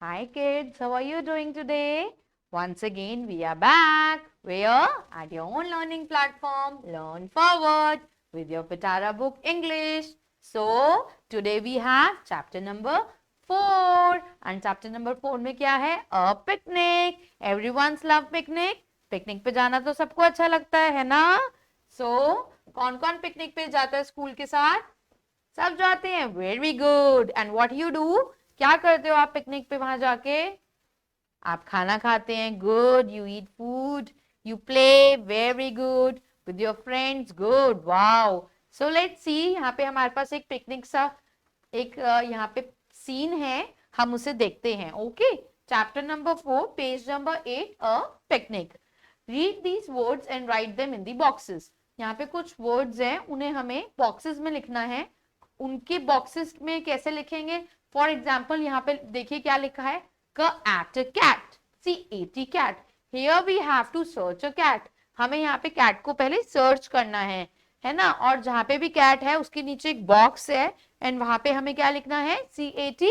Hi kids, how are you doing today? Once again, we are back. Where? At your own learning platform, Learn Forward with your Pitara book English. So, today we have chapter number 4. And chapter number 4 में क्या है? A picnic. Everyone's love picnic. Picnic पे जाना तो सबको अच्छा लगता है ना? So, कौन कौन पिकनिक पे जाता है स्कूल के साथ? सब जाते हैं. Very good. And what you do? क्या करते हो आप पिकनिक पे वहां जाके? आप खाना खाते हैं. Good. You eat food. You play. Very good. With your friends. Good. Wow. So let's see. यहाँ पे हमारे पास एक पिकनिक सा एक यहाँ पे सीन है. हम उसे देखते हैं. Okay. Chapter number 4 page number 8 a picnic. Read these words and write them in the boxes. यहाँ पे कुछ वर्ड्स हैं, उन्हें हमें बॉक्सेस में लिखना है. उनके बॉक्सेस में कैसे लिखेंगे? फॉर एग्जाम्पल यहाँ पे देखिए क्या लिखा है. cat, cat, CAT, cat. Here we have to search a cat. हमें यहाँ पे कैट को पहले सर्च करना है ना. और जहां पे भी कैट है उसके नीचे एक बॉक्स है एंड वहां पे हमें क्या लिखना है? CAT,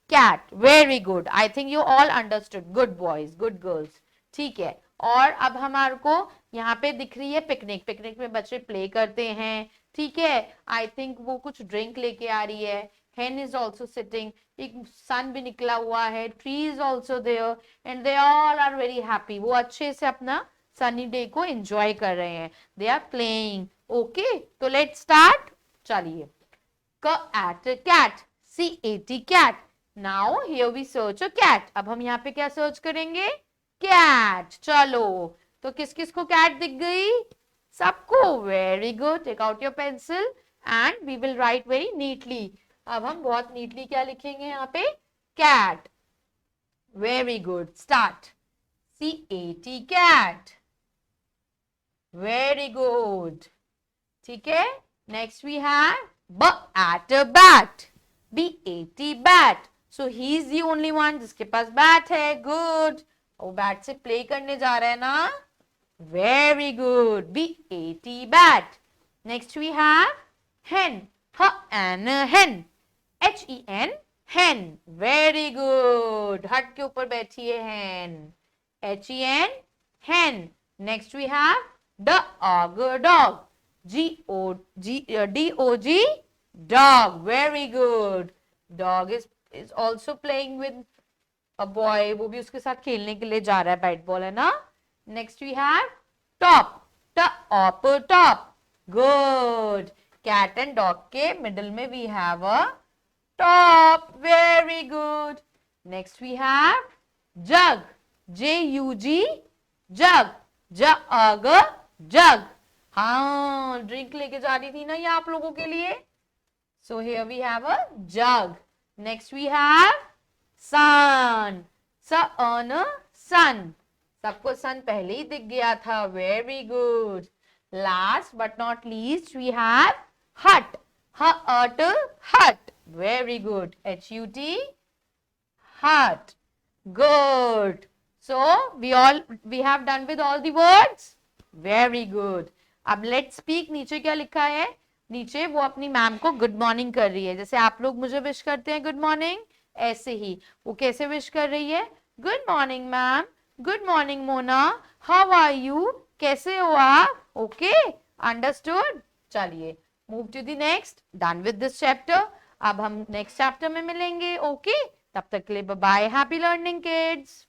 cat. Very good. I think you all understood. Good boys, good girls. ठीक है. और अब हमारे को यहाँ पे दिख रही है पिकनिक. पिकनिक में बच्चे प्ले करते हैं. ठीक है. आई थिंक वो कुछ ड्रिंक लेके आ रही है. hen is also sitting. एक सन भी निकला हुआ है. tree is also there and they all are very happy. वो अच्छे से अपना सनी डे को एंजॉय कर रहे हैं. They are playing. ओके, तो लेट स्टार्ट. चलिए. cat, cat, CAT, cat. Now here we search a cat. अब हम यहाँ पे क्या सर्च करेंगे? कैट. चलो, तो किस किस को कैट दिख गई? सबको. Very good. Take out your pencil and we will write very neatly. अब हम बहुत नीटली क्या लिखेंगे यहाँ पे? Cat. Very good. Start. CAT, cat. Very good. ठीक है. Next we have bat, bat. BAT, bat. So he is the only one जिसके पास बैट है. गुड. वो बैट से प्ले करने जा रहा है ना. Very good. BAT, bat. Next we have hen. Hen, hen. HEN, hen. Very good. Hut के ऊपर बैठी है hen. HEN, hen. Next we have dog, dog. DOG, dog. Very good. Dog is also playing with a boy. वो भी उसके साथ खेलने के लिए जा रहा है. बैट बॉल है ना. Next we have top. Top, top. Good. Cat and dog के मिडल में we have a top. Very good. Next we have jug. JUG, jug. Jug, jug. हाँ, ड्रिंक लेके जा रही थी ना ये आप लोगों के लिए. So here we have a jug. Next we have sun. Sun. सबको sun पहले ही दिख गया था. Very good. Last but not least we have hut. Hut. Very good. HUT, hut. Good. So we have done with all the words. Very good. अब let's speak. नीचे क्या लिखा है? नीचे वो अपनी मैम को गुड मॉर्निंग कर रही है. जैसे आप लोग मुझे विश करते हैं गुड मॉर्निंग, ऐसे ही वो कैसे विश कर रही है? Good morning ma'am. Good morning Mona. How are you? कैसे हो आप? Okay, understood. चलिए, move to the next. Done with this chapter. अब हम नेक्स्ट चैप्टर में मिलेंगे. ओके, तब तक के लिए bye bye. Happy learning kids.